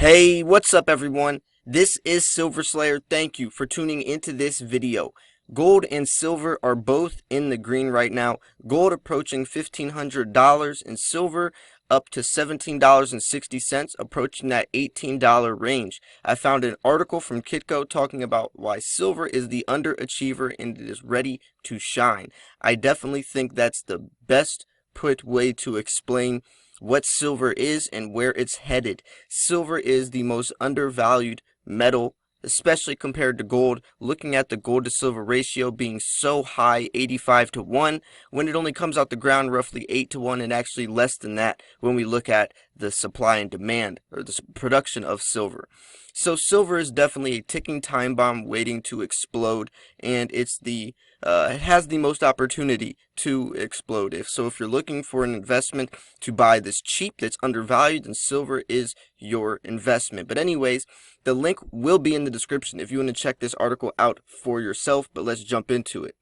Hey, what's up everyone? This is Silver Slayer. Thank you for tuning into this video. Gold and silver are both in the green right now. Gold approaching $1,500 and silver up to $17.60, approaching that $18 range. I found an article from Kitco talking about why silver is the underachiever and it is ready to shine. I definitely think that's the best put way to explain what silver is and where it's headed. Silver is the most undervalued metal, especially compared to gold. Looking at the gold to silver ratio being so high, 85 to 1, when it only comes out the ground roughly 8 to 1, and actually less than that when we look at the supply and demand, or the production of silver. So silver is definitely a ticking time bomb waiting to explode, and it has the most opportunity to explode. If you're looking for an investment to buy this cheap that's undervalued, then silver is your investment. But anyways, the link will be in the description if you want to check this article out for yourself, but let's jump into it.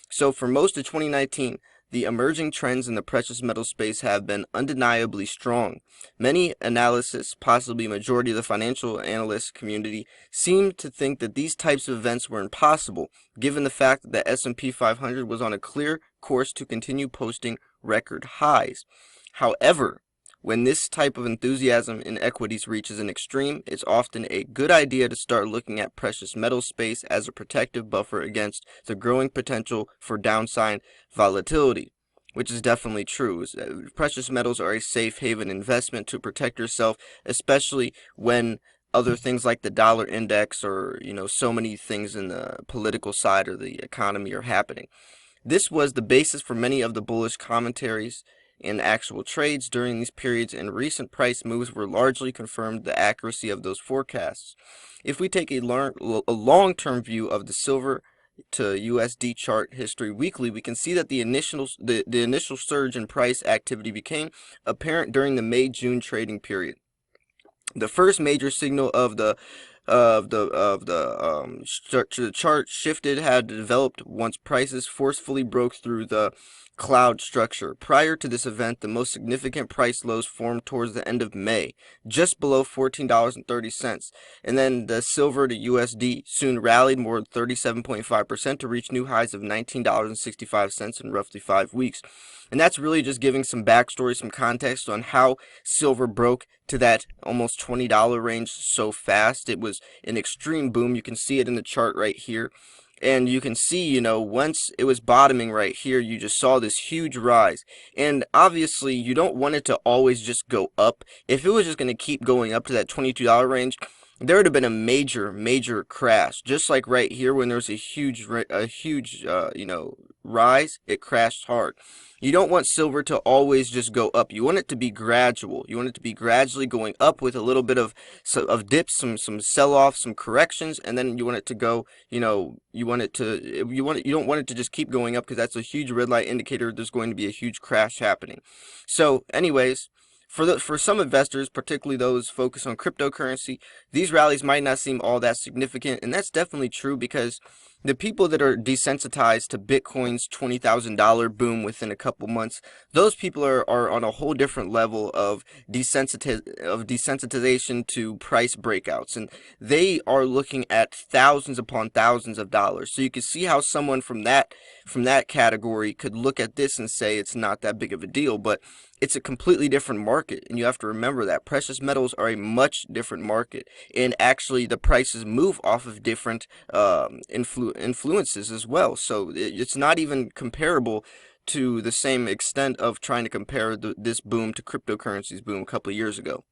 So for most of 2019, the emerging trends in the precious metal space have been undeniably strong. Many analysts, possibly a majority of the financial analyst community, seem to think that these types of events were impossible, given the fact that the S&P 500 was on a clear course to continue posting record highs. However, when this type of enthusiasm in equities reaches an extreme, it's often a good idea to start looking at precious metal space as a protective buffer against the growing potential for downside volatility, which is definitely true. Precious metals are a safe haven investment to protect yourself, especially when other things like the dollar index or so many things in the political side or the economy are happening. This was the basis for many of the bullish commentaries in actual trades during these periods, and recent price moves were largely confirmed the accuracy of those forecasts. If we take a long-term view of the silver to USD chart history weekly, we can see that the initial surge in price activity became apparent during the May-June trading period. The first major signal of the chart shifted had developed once prices forcefully broke through the cloud structure. Prior to this event, the most significant price lows formed towards the end of May, just below $14.30, and then the silver to USD soon rallied more than 37.5% to reach new highs of $19.65 in roughly 5 weeks. And that's really just giving some backstory, some context on how silver broke to that almost $20 range so fast. It was an extreme boom. You can see it in the chart right here. And you can see, once it was bottoming right here, you just saw this huge rise. And obviously, you don't want it to always just go up. If it was just going to keep going up to that $22 range, there would have been a major crash. Just like right here, when there's a huge rise, it crashed hard. You don't want silver to always just go up. You want it to be gradual. You want it to be gradually going up with a little bit of dips, some sell-off, some corrections, and then you want it to go, you don't want it to just keep going up, because that's a huge red light indicator there's going to be a huge crash happening. So anyways, for some investors, particularly those focused on cryptocurrency, these rallies might not seem all that significant, and that's definitely true, because the people that are desensitized to Bitcoin's $20,000 boom within a couple months, those people are on a whole different level of desensitization to price breakouts, and they are looking at thousands upon thousands of dollars. So you can see how someone from that category could look at this and say it's not that big of a deal, but it's a completely different market, and you have to remember that precious metals are a much different market, and actually the prices move off of different influences as well. So it's not even comparable to the same extent of trying to compare this boom to cryptocurrency's boom a couple of years ago.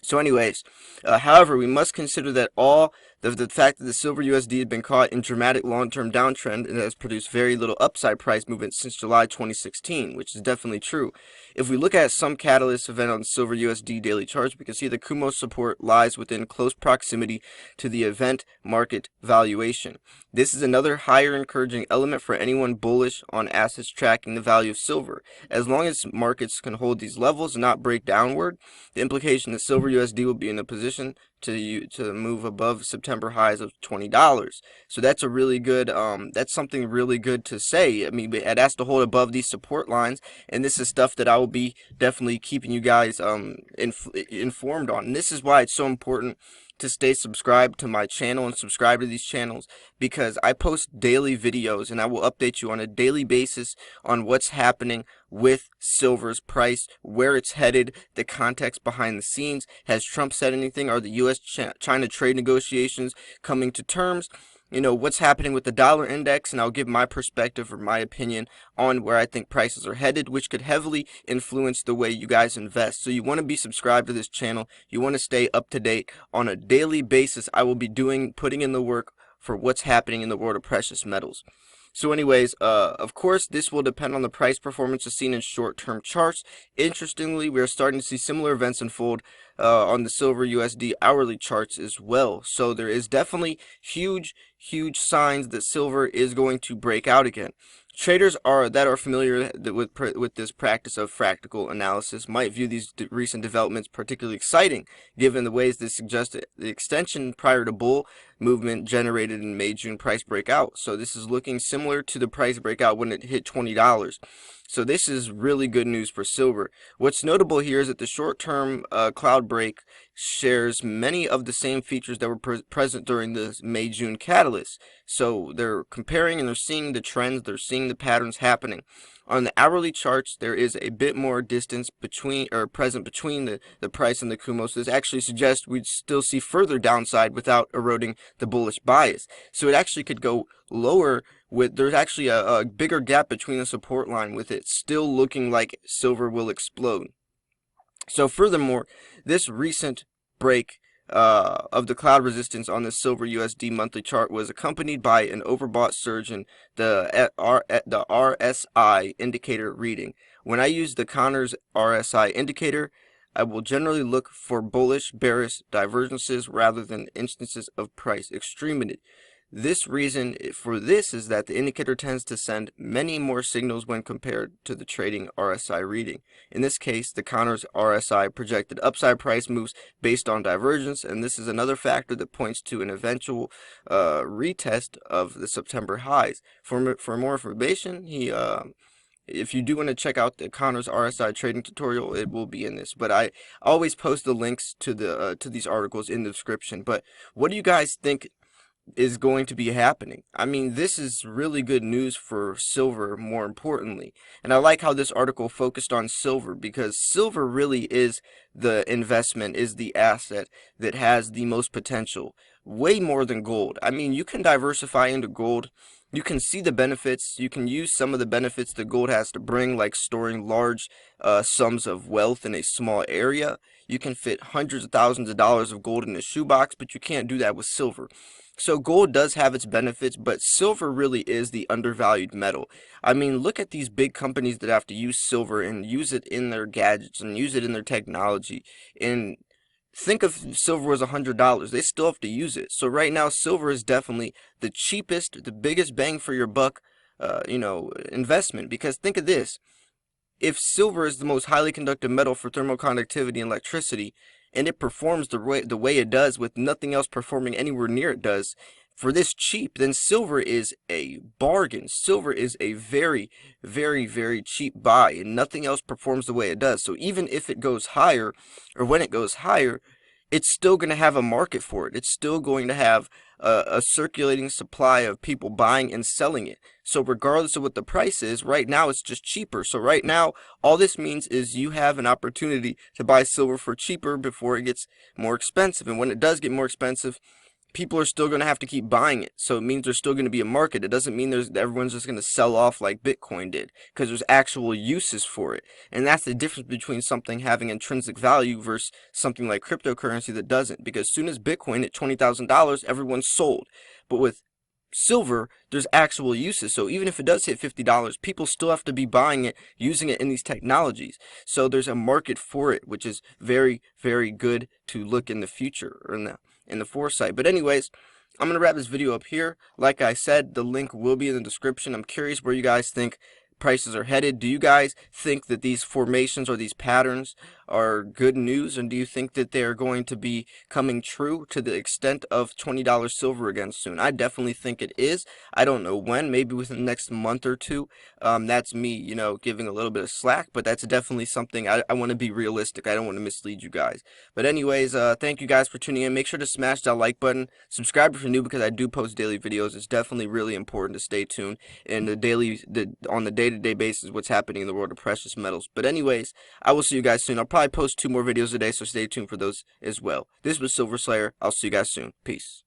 So anyways, however, we must consider that the fact that the silver USD has been caught in dramatic long-term downtrend and has produced very little upside price movement since July 2016, which is definitely true. If we look at some catalyst event on silver USD daily charts, we can see the Kumo support lies within close proximity to the event market valuation. This is another higher encouraging element for anyone bullish on assets tracking the value of silver. As long as markets can hold these levels and not break downward, the implication that silver USD will be in a position to move above September September highs of $20. So that's a really good, that's something really good to say. I mean, it has to hold above these support lines, and this is stuff that I will be definitely keeping you guys informed on. And this is why it's so important to stay subscribed to my channel and subscribe to these channels, because I post daily videos and I will update you on a daily basis on what's happening with silver's price, where it's headed, the context behind the scenes. Has Trump said anything? Are the US-China trade negotiations coming to terms? You know, what's happening with the dollar index, and I'll give my perspective or my opinion on where I think prices are headed, which could heavily influence the way you guys invest. So you want to be subscribed to this channel. You want to stay up to date on a daily basis. I will be putting in the work for what's happening in the world of precious metals. So anyways, of course, this will depend on the price performance as seen in short-term charts. Interestingly, we are starting to see similar events unfold on the silver USD hourly charts as well. So there is definitely huge signs that silver is going to break out again. Traders that are familiar with this practice of fractal analysis might view these recent developments particularly exciting, given the ways they suggest the extension prior to bull movement generated in May-June price breakout. So this is looking similar to the price breakout when it hit $20. So this is really good news for silver. What's notable here is that the short-term cloud break shares many of the same features that were present during the May-June catalyst. So they're comparing and they're seeing the trends, they're seeing the patterns happening. On the hourly charts, there is a bit more distance present between the price and the Kumo. So this actually suggests we'd still see further downside without eroding the bullish bias. So it actually could go lower there's actually a bigger gap between the support line, with it still looking like silver will explode. So furthermore, this recent break of the cloud resistance on the silver USD monthly chart was accompanied by an overbought surge in the RSI indicator reading. When I use the Connors RSI indicator, I will generally look for bullish, bearish divergences rather than instances of price extremity. This reason for this is that the indicator tends to send many more signals when compared to the trading RSI reading. In this case, the Connors RSI projected upside price moves based on divergence, and this is another factor that points to an eventual retest of the September highs. For more information, if you do want to check out the Connors RSI trading tutorial, it will be in this. But I always post the links to these articles in the description. But what do you guys think is going to be happening? I mean, this is really good news for silver, more importantly. And I like how this article focused on silver, because silver really is the investment, is the asset that has the most potential, way more than gold. I mean, you can diversify into gold. You can see the benefits. You can use some of the benefits that gold has to bring, like storing large sums of wealth in a small area. You can fit hundreds of thousands of dollars of gold in a shoebox, but you can't do that with silver. So gold does have its benefits, but silver really is the undervalued metal. I mean, look at these big companies that have to use silver and use it in their gadgets and use it in their technology. And think of silver as $100. They still have to use it. So right now, silver is definitely the cheapest, the biggest bang for your buck, investment. Because think of this. If silver is the most highly conductive metal for thermal conductivity and electricity, and it performs the way it does with nothing else performing anywhere near it does, for this cheap, then silver is a bargain. Silver is a very, very, very cheap buy, and nothing else performs the way it does. So even if it goes higher, or when it goes higher, it's still going to have a market for it. It's still going to have a circulating supply of people buying and selling it. So regardless of what the price is, right now it's just cheaper. So right now, all this means is you have an opportunity to buy silver for cheaper before it gets more expensive. And when it does get more expensive, people are still going to have to keep buying it. So it means there's still going to be a market. It doesn't mean everyone's just going to sell off like Bitcoin did, because there's actual uses for it. And that's the difference between something having intrinsic value versus something like cryptocurrency that doesn't. Because as soon as Bitcoin hit $20,000, everyone's sold. But with silver, there's actual uses. So even if it does hit $50, people still have to be buying it, using it in these technologies. So there's a market for it, which is very, very good to look in the future, or in the foresight. But anyways, I'm going to wrap this video up here. Like I said, the link will be in the description. I'm curious where you guys think prices are headed. Do you guys think that these formations or these patterns are good news, and do you think that they're going to be coming true to the extent of $20 silver again soon? I definitely think it is. I don't know when, maybe within the next month or two. That's me, giving a little bit of slack, but that's definitely something I want to be realistic. I don't want to mislead you guys. But anyways, thank you guys for tuning in. Make sure to smash that like button. Subscribe if you're new, because I do post daily videos. It's definitely really important to stay tuned in on the day-to-day basis what's happening in the world of precious metals. But anyways, I will see you guys soon. I'll probably post 2 more videos a day, so stay tuned for those as well. This was Silver Slayer. I'll see you guys soon. Peace.